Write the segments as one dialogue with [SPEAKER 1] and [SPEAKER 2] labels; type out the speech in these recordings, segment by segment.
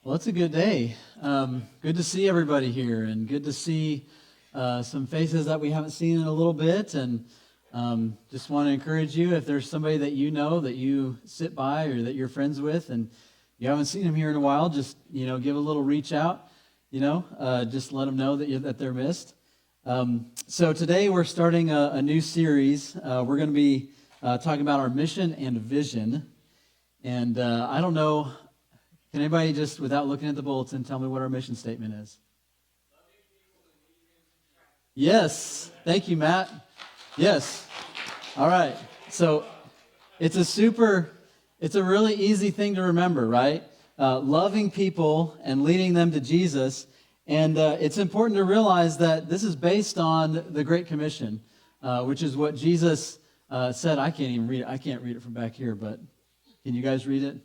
[SPEAKER 1] Well, it's a good day. Good to see everybody here, and good to see some faces that we haven't seen in a little bit. And just want to encourage you, if there's somebody that you know that you sit by or that you're friends with, and you haven't seen them here in a while, just give a little reach out. Just let them know that they're missed. So today we're starting a new series. We're going to be talking about our mission and vision. And I don't know. Can anybody just, without looking at the bulletin, tell me what our mission statement is? Yes. Thank you, Matt. Yes. All right. So it's a really easy thing to remember, right? Loving people and leading them to Jesus. And it's important to realize that this is based on the Great Commission, which is what Jesus said. I can't even read it. I can't read it from back here, but can you guys read it?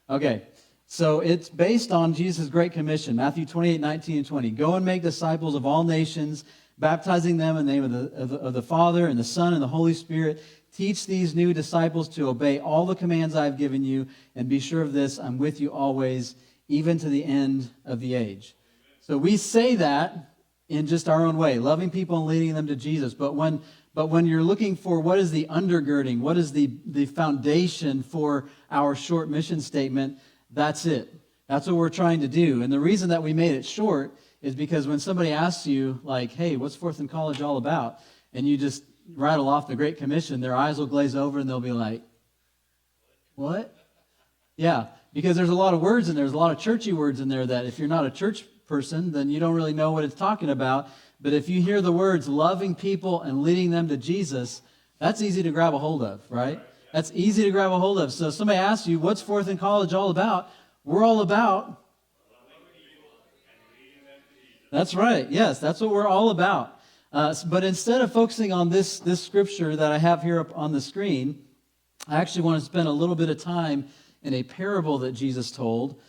[SPEAKER 1] Okay. So it's based on Jesus' Great Commission, Matthew 28, 19, and 20. Go and make disciples of all nations, baptizing them in the name of the Father and the Son and the Holy Spirit. Teach these new disciples to obey all the commands I have given you, and be sure of this, I'm with you always, even to the end of the age. So we say that in just our own way, loving people and leading them to Jesus. But when you're looking for what is the undergirding, what is the foundation for our short mission statement, that's it. That's what we're trying to do. And the reason that we made it short is because when somebody asks you, like, hey, what's Fourth and College all about? And you just rattle off the Great Commission, their eyes will glaze over and they'll be like, what? Yeah, because there's a lot of words in there. There's a lot of churchy words in there that if you're not a church person, then you don't really know what it's talking about. But if you hear the words loving people and leading them to Jesus, that's easy to grab a hold of, right? That's easy to grab a hold of. So if somebody asks you, what's Fourth and College all about? We're all about. That's right. Yes, that's what we're all about. But instead of focusing on this scripture that I have here up on the screen, I actually want to spend a little bit of time in a parable that Jesus told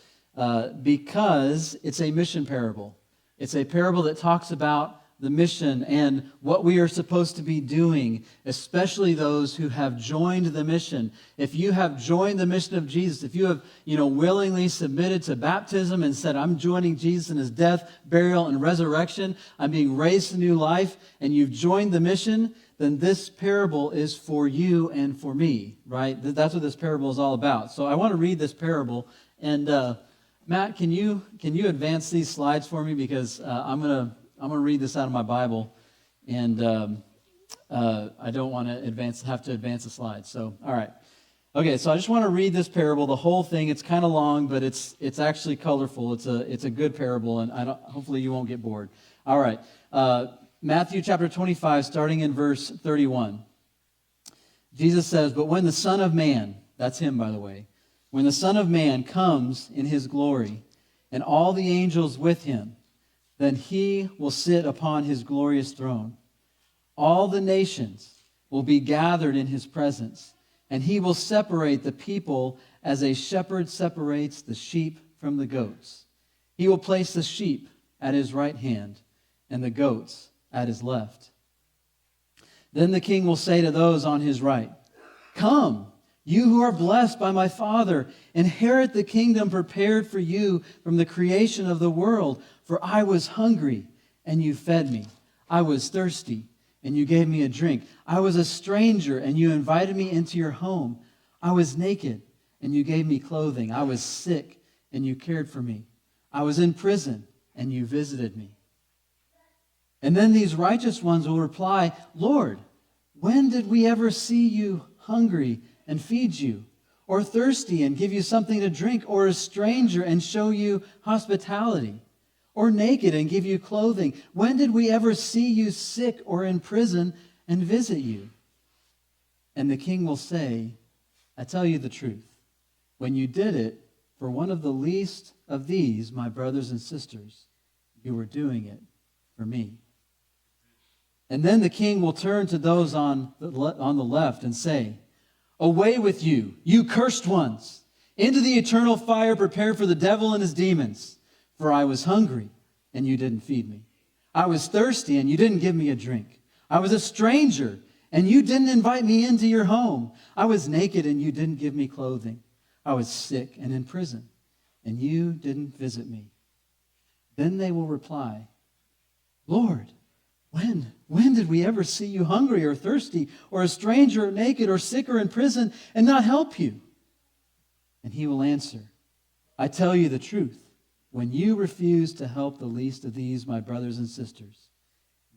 [SPEAKER 1] because it's a mission parable. It's a parable that talks about the mission and what we are supposed to be doing, especially those who have joined the mission. If you have joined the mission of Jesus, if you have, willingly submitted to baptism and said, I'm joining Jesus in his death, burial, and resurrection, I'm being raised to new life, and you've joined the mission, then this parable is for you and for me, right? That's what this parable is all about. So I want to read this parable, and Matt, can you advance these slides for me? Because I'm going to read this out of my Bible, and I don't want to have to advance the slides. So, all right. Okay, so I just want to read this parable, the whole thing. It's kind of long, but it's actually colorful. It's a good parable, and hopefully you won't get bored. All right. Matthew chapter 25, starting in verse 31. Jesus says, "But when the Son of Man," that's him, by the way, "when the Son of Man comes in his glory, and all the angels with him, then he will sit upon his glorious throne. All the nations will be gathered in his presence, and he will separate the people as a shepherd separates the sheep from the goats. He will place the sheep at his right hand and the goats at his left. Then the king will say to those on his right, 'Come, you who are blessed by my Father, inherit the kingdom prepared for you from the creation of the world. For I was hungry, and you fed me. I was thirsty, and you gave me a drink. I was a stranger, and you invited me into your home. I was naked, and you gave me clothing. I was sick, and you cared for me. I was in prison, and you visited me.' And then these righteous ones will reply, 'Lord, when did we ever see you hungry and feed you, or thirsty and give you something to drink, or a stranger and show you hospitality, or naked and give you clothing? When did we ever see you sick or in prison and visit you?' And the king will say, 'I tell you the truth. When you did it for one of the least of these, my brothers and sisters, you were doing it for me.' And then the king will turn to those on the left and say, 'Away with you, you cursed ones, into the eternal fire prepared for the devil and his demons. For I was hungry, and you didn't feed me. I was thirsty, and you didn't give me a drink. I was a stranger, and you didn't invite me into your home. I was naked, and you didn't give me clothing. I was sick and in prison, and you didn't visit me. Then they will reply, Lord, when did we ever see you hungry or thirsty or a stranger or naked or sick or in prison and not help you? And he will answer, I tell you the truth. When you refuse to help the least of these, my brothers and sisters,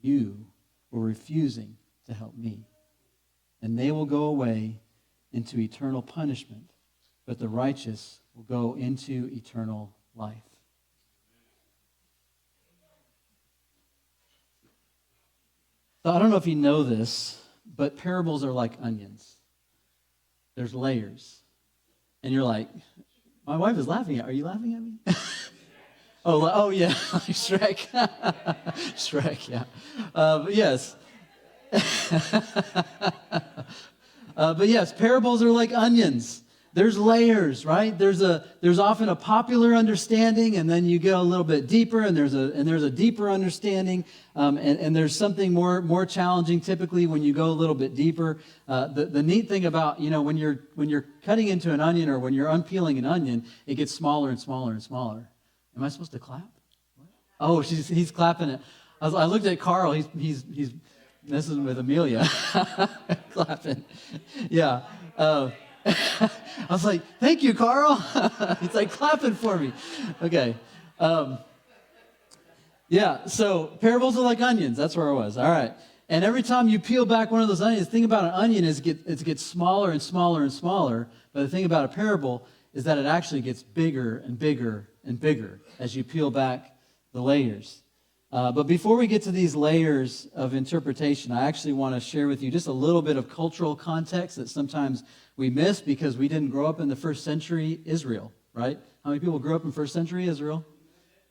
[SPEAKER 1] you were refusing to help me. And they will go away into eternal punishment, but the righteous will go into eternal life. So I don't know if you know this, but parables are like onions. There's layers. And you're like, my wife is laughing at me. Are you laughing at me? Oh yeah, like Shrek. Shrek, yeah. But yes. But yes, parables are like onions. There's layers, right? There's often a popular understanding, and then you go a little bit deeper, and there's a deeper understanding, and there's something more challenging typically when you go a little bit deeper. The neat thing about when you're cutting into an onion or when you're unpeeling an onion, it gets smaller and smaller and smaller. Am I supposed to clap? Oh, he's clapping it. I looked at Carl. He's this is with Amelia clapping. Yeah. I was like, thank you, Carl. He's like clapping for me. Okay. Yeah, so parables are like onions. That's where I was. All right. And every time you peel back one of those onions, the thing about an onion is it gets smaller and smaller and smaller. But the thing about a parable is that it actually gets bigger and bigger and bigger as you peel back the layers. But before we get to these layers of interpretation, I actually want to share with you just a little bit of cultural context that sometimes we miss because we didn't grow up in the first century Israel, right? How many people grew up in first century Israel?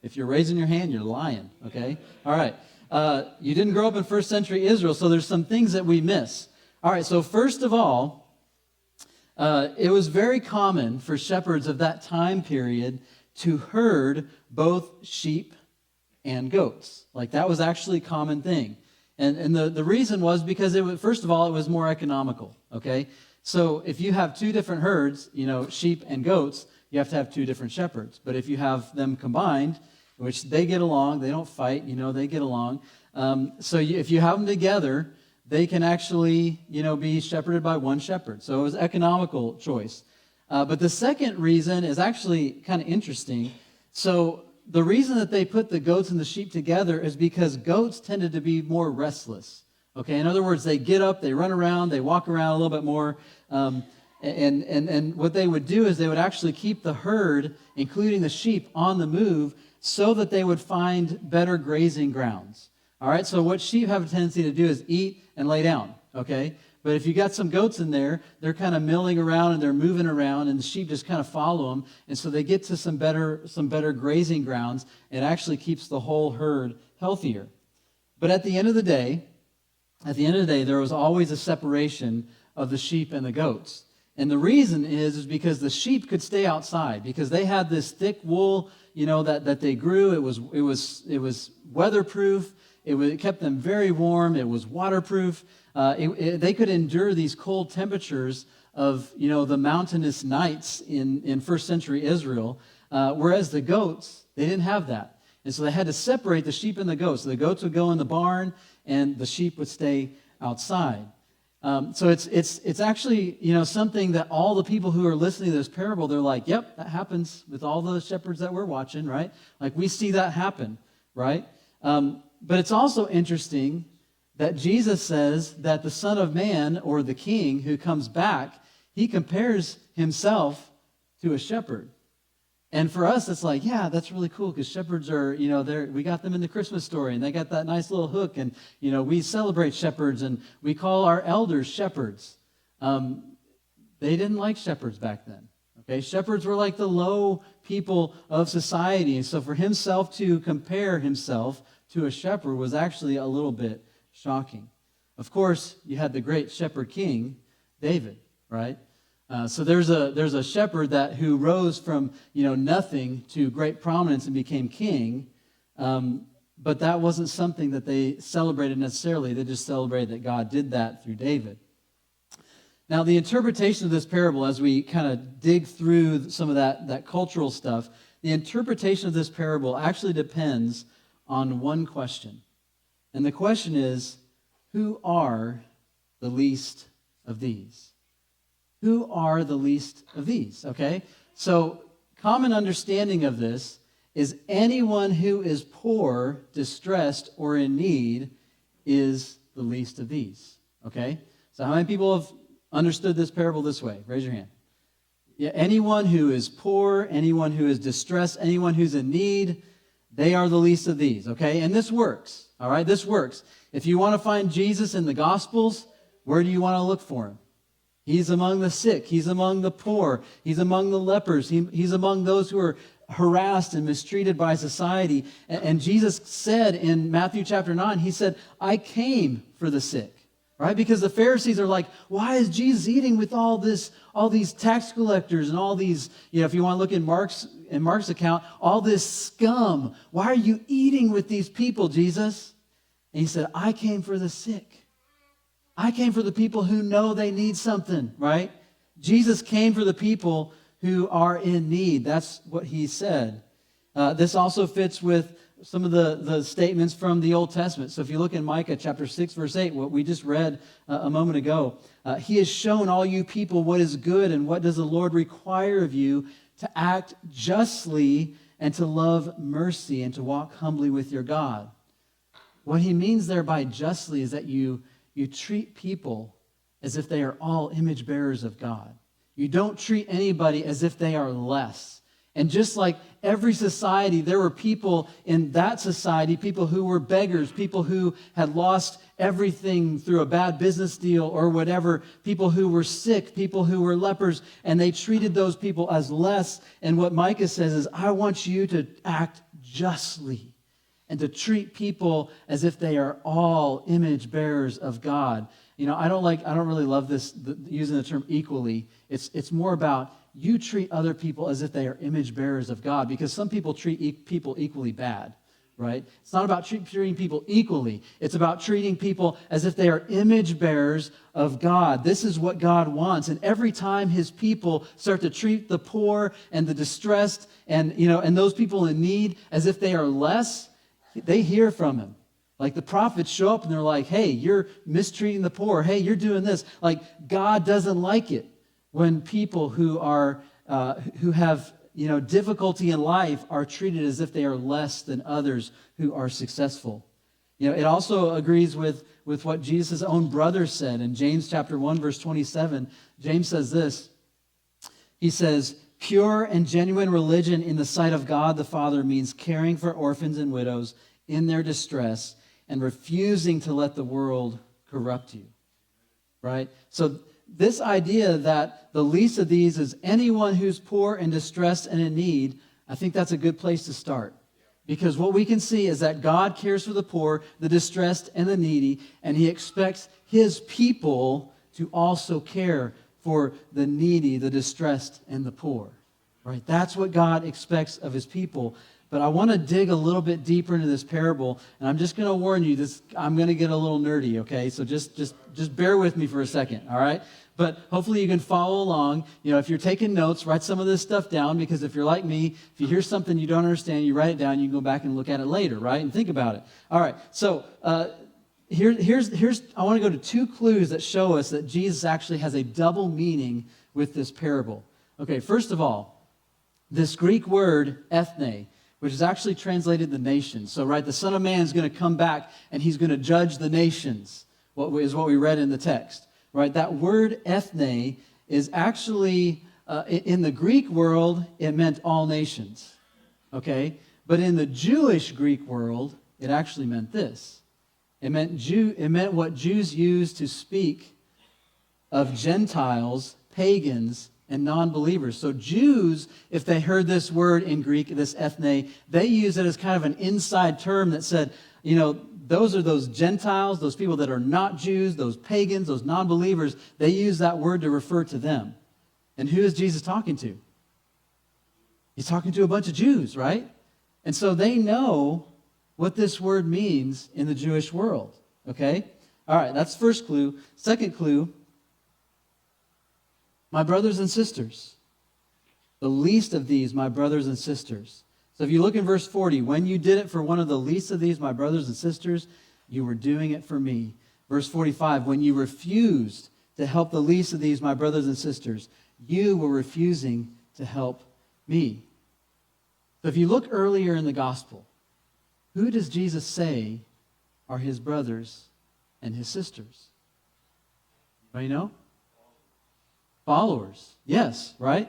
[SPEAKER 1] If you're raising your hand, you're lying, okay? All right. You didn't grow up in first century Israel, so there's some things that we miss. All right, so first of all, it was very common for shepherds of that time period to herd both sheep and goats. Like that was actually a common thing. And the reason was because first of all, it was more economical, okay? So if you have two different herds, sheep and goats, you have to have two different shepherds. But if you have them combined, which they get along, they don't fight, they get along. If you have them together, they can actually, be shepherded by one shepherd. So it was economical choice. But the second reason is actually kind of interesting. So the reason that they put the goats and the sheep together is because goats tended to be more restless. Okay, in other words, they get up, they run around, they walk around a little bit more. And what they would do is they would actually keep the herd, including the sheep, on the move so that they would find better grazing grounds. All right, so what sheep have a tendency to do is eat and lay down, okay? But if you got some goats in there, they're kind of milling around and they're moving around, and the sheep just kind of follow them, and so they get to some better grazing grounds. It actually keeps the whole herd healthier. But at the end of the day, there was always a separation of the sheep and the goats. And the reason is because the sheep could stay outside because they had this thick wool, that they grew. It was weatherproof. It kept them very warm. It was waterproof. They could endure these cold temperatures of, the mountainous nights in first century Israel, whereas the goats, they didn't have that. And so they had to separate the sheep and the goats. So the goats would go in the barn, and the sheep would stay outside. So it's actually, something that all the people who are listening to this parable, they're like, yep, that happens with all the shepherds that we're watching, right? Like we see that happen, right? But it's also interesting that Jesus says that the Son of Man, or the King who comes back, he compares himself to a shepherd. And for us, it's like, yeah, that's really cool because shepherds are, we got them in the Christmas story, and they got that nice little hook, and, we celebrate shepherds, and we call our elders shepherds. They didn't like shepherds back then. Okay, shepherds were like the low people of society, and so for himself to compare himself to a shepherd was actually a little bit shocking. Of course, you had the great shepherd king, David, right? So there's a shepherd who rose from nothing to great prominence and became king, but that wasn't something that they celebrated necessarily. They just celebrated that God did that through David. Now, the interpretation of this parable, as we kind of dig through some of that cultural stuff, the interpretation of this parable actually depends on one question. And the question is, who are the least of these? Who are the least of these? Okay? So, common understanding of this is anyone who is poor, distressed, or in need is the least of these. Okay? So how many people have understood this parable this way? Raise your hand. Yeah, anyone who is poor, anyone who is distressed, anyone who's in need, they are the least of these. Okay? And this works. All right? This works. If you want to find Jesus in the Gospels, where do you want to look for him? He's among the sick. He's among the poor. He's among the lepers. He's among those who are harassed and mistreated by society. And Jesus said in Matthew chapter 9, he said, I came for the sick. Right? Because the Pharisees are like, why is Jesus eating with all these tax collectors and all these, if you want to look in Mark's account, all this scum. Why are you eating with these people, Jesus? And he said, I came for the sick. I came for the people who know they need something, right? Jesus came for the people who are in need. That's what he said. This also fits with some of the statements from the Old Testament. So if you look in Micah chapter 6, verse 8, what we just read a moment ago, he has shown all you people what is good and what does the Lord require of you to act justly and to love mercy and to walk humbly with your God. What he means there by justly is that you treat people as if they are all image bearers of God. You don't treat anybody as if they are less. And just like every society, there were people in that society, people who were beggars, people who had lost everything through a bad business deal or whatever, people who were sick, people who were lepers, and they treated those people as less. And what Micah says is, I want you to act justly and to treat people as if they are all image bearers of God. I don't really love this, using the term equally. It's more about you treat other people as if they are image bearers of God, because some people treat people equally bad, right? It's not about treating people equally. It's about treating people as if they are image bearers of God. This is what God wants. And every time his people start to treat the poor and the distressed and those people in need as if they are less, they hear from him. Like the prophets show up and they're like, hey, you're mistreating the poor. Hey, you're doing this. Like God doesn't like it when people who have difficulty in life are treated as if they are less than others who are successful. It also agrees with what Jesus' own brother said in James chapter 1, verse 27. James says this. He says, pure and genuine religion in the sight of God the Father means caring for orphans and widows in their distress and refusing to let the world corrupt you, right? So this idea that the least of these is anyone who's poor and distressed and in need, I think that's a good place to start. Because what we can see is that God cares for the poor, the distressed, and the needy, and he expects his people to also care for the needy, the distressed, and the poor, right? That's what God expects of his people. But I want to dig a little bit deeper into this parable, and I'm just going to warn you, I'm going to get a little nerdy, okay? So just bear with me for a second, all right? But hopefully you can follow along. If you're taking notes, write some of this stuff down, because if you're like me, if you hear something you don't understand, you write it down, you can go back and look at it later, right? And think about it. All right, so here's I want to go to two clues that show us that Jesus actually has a double meaning with this parable. Okay, first of all, this Greek word, ethne, which is actually translated the nations. So, right, the Son of Man is going to come back and he's going to judge the nations, what we read in the text. Right, that word ethne is actually, in the Greek world, it meant all nations. Okay? But in the Jewish Greek world, it actually meant this. It meant what Jews used to speak of Gentiles, pagans, and non-believers. So Jews, if they heard this word in Greek, this ethne, they use it as kind of an inside term that said, those are those Gentiles, those people that are not Jews, those pagans, those non-believers. They use that word to refer to them. And who is Jesus talking to? He's talking to a bunch of Jews, right? And so they know what this word means in the Jewish world, okay? All right, that's first clue. Second clue my brothers and sisters. The least of these, my brothers and sisters. So if you look in verse 40, when you did it for one of the least of these, my brothers and sisters, you were doing it for me. Verse 45, when you refused to help the least of these, my brothers and sisters, you were refusing to help me. So if you look earlier in the gospel, who does Jesus say are his brothers and his sisters? Anybody know? Followers. Yes, right?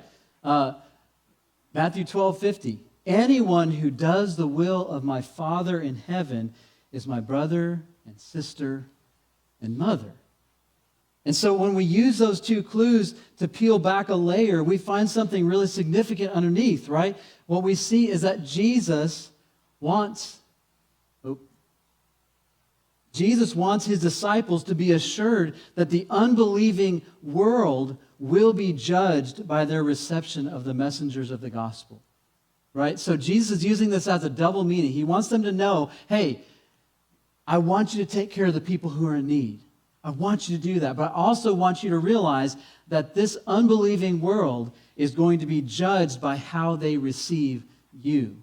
[SPEAKER 1] Matthew 12:50. Anyone who does the will of my Father in heaven is my brother and sister and mother. And so when we use those two clues to peel back a layer, we find something really significant underneath, right? What we see is that Jesus wants his disciples to be assured that the unbelieving world will be judged by their reception of the messengers of the gospel, right? So Jesus is using this as a double meaning. He wants them to know, hey, I want you to take care of the people who are in need. I want you to do that. But I also want you to realize that this unbelieving world is going to be judged by how they receive you.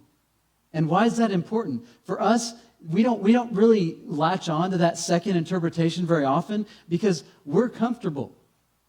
[SPEAKER 1] And why is that important? For us, we don't really latch on to that second interpretation very often because we're comfortable.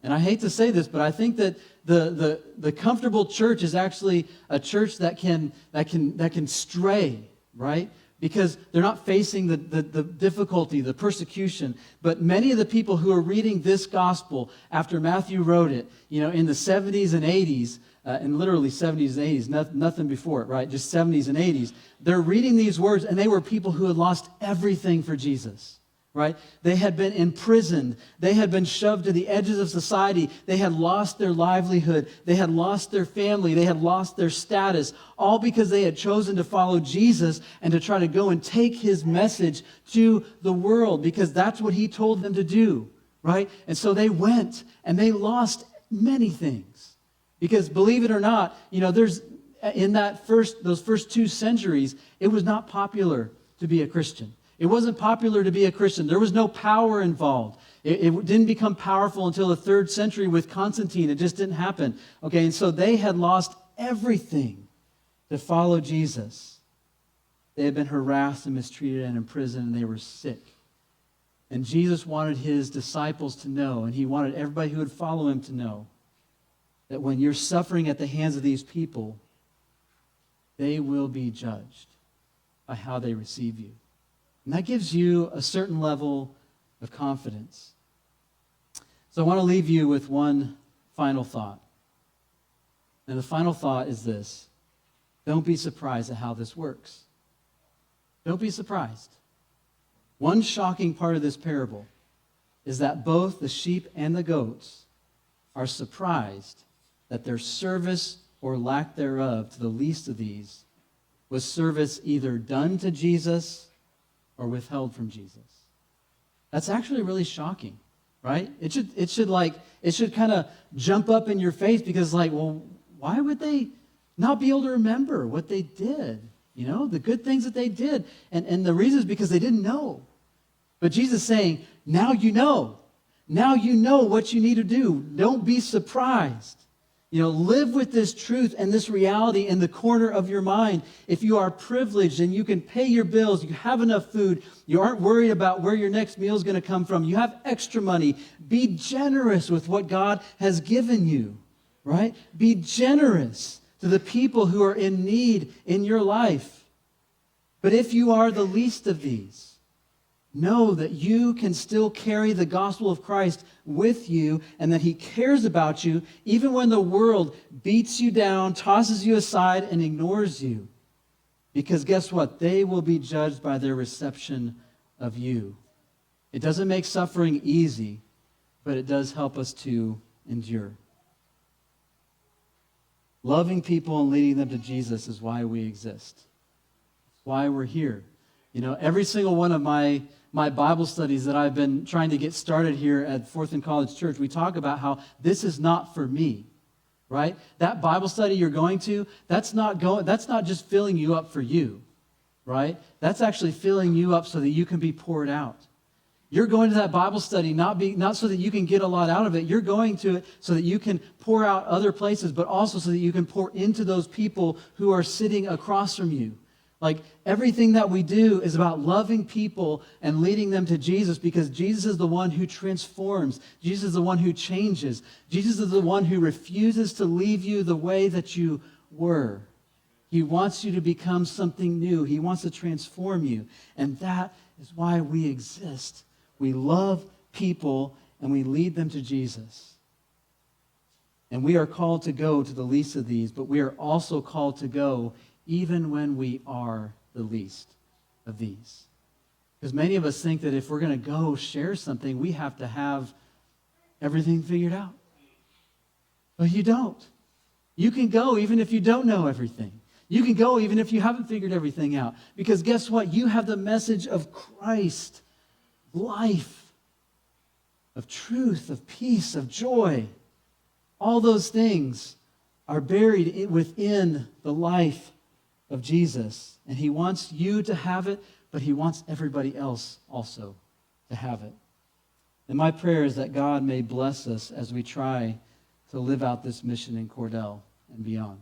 [SPEAKER 1] And I hate to say this, but I think that the comfortable church is actually a church that can stray, right? Because they're not facing the difficulty, the persecution. But many of the people who are reading this gospel after Matthew wrote it, in the 70s and 80s, and literally 70s and 80s, nothing before it, right? Just 70s and 80s. They're reading these words, and they were people who had lost everything for Jesus, right? They had been imprisoned. They had been shoved to the edges of society. They had lost their livelihood. They had lost their family. They had lost their status, all because they had chosen to follow Jesus and to try to go and take his message to the world because that's what he told them to do, right? And so they went and they lost many things. Because believe it or not, there's in those first 2 centuries, it was not popular to be a Christian. It wasn't popular to be a Christian. There was no power involved. It didn't become powerful until the 3rd century with Constantine. It just didn't happen. Okay, and so they had lost everything to follow Jesus. They had been harassed and mistreated and imprisoned, and they were sick. And Jesus wanted his disciples to know, and he wanted everybody who would follow him to know, that when you're suffering at the hands of these people, they will be judged by how they receive you. And that gives you a certain level of confidence. So I want to leave you with one final thought. And the final thought is this. Don't be surprised at how this works. Don't be surprised. One shocking part of this parable is that both the sheep and the goats are surprised that their service or lack thereof to the least of these was service either done to Jesus or withheld from Jesus. That's actually really shocking, right? It should kind of jump up in your face because well, why would they not be able to remember what they did? The good things that they did. And the reason is because they didn't know. But Jesus is saying, now you know. Now you know what you need to do. Don't be surprised. Live with this truth and this reality in the corner of your mind. If you are privileged and you can pay your bills, you have enough food, you aren't worried about where your next meal is going to come from, you have extra money, be generous with what God has given you, right? Be generous to the people who are in need in your life. But if you are the least of these, know that you can still carry the gospel of Christ with you and that he cares about you even when the world beats you down, tosses you aside, and ignores you. Because guess what? They will be judged by their reception of you. It doesn't make suffering easy, but it does help us to endure. Loving people and leading them to Jesus is why we exist. It's why we're here. Every single one of my Bible studies that I've been trying to get started here at Fourth and College Church, we talk about how this is not for me, right? That Bible study you're going to, that's not just filling you up for you, right? That's actually filling you up so that you can be poured out. You're going to that Bible study not so that you can get a lot out of it. You're going to it so that you can pour out other places, but also so that you can pour into those people who are sitting across from you. Like, everything that we do is about loving people and leading them to Jesus, because Jesus is the one who transforms. Jesus is the one who changes. Jesus is the one who refuses to leave you the way that you were. He wants you to become something new. He wants to transform you. And that is why we exist. We love people and we lead them to Jesus. And we are called to go to the least of these, but we are also called to go even when we are the least of these. Because many of us think that if we're going to go share something, we have to have everything figured out. But you don't. You can go even if you don't know everything. You can go even if you haven't figured everything out. Because guess what? You have the message of Christ, life, of truth, of peace, of joy. All those things are buried within the life of Jesus. And he wants you to have it, but he wants everybody else also to have it. And my prayer is that God may bless us as we try to live out this mission in Cordell and beyond.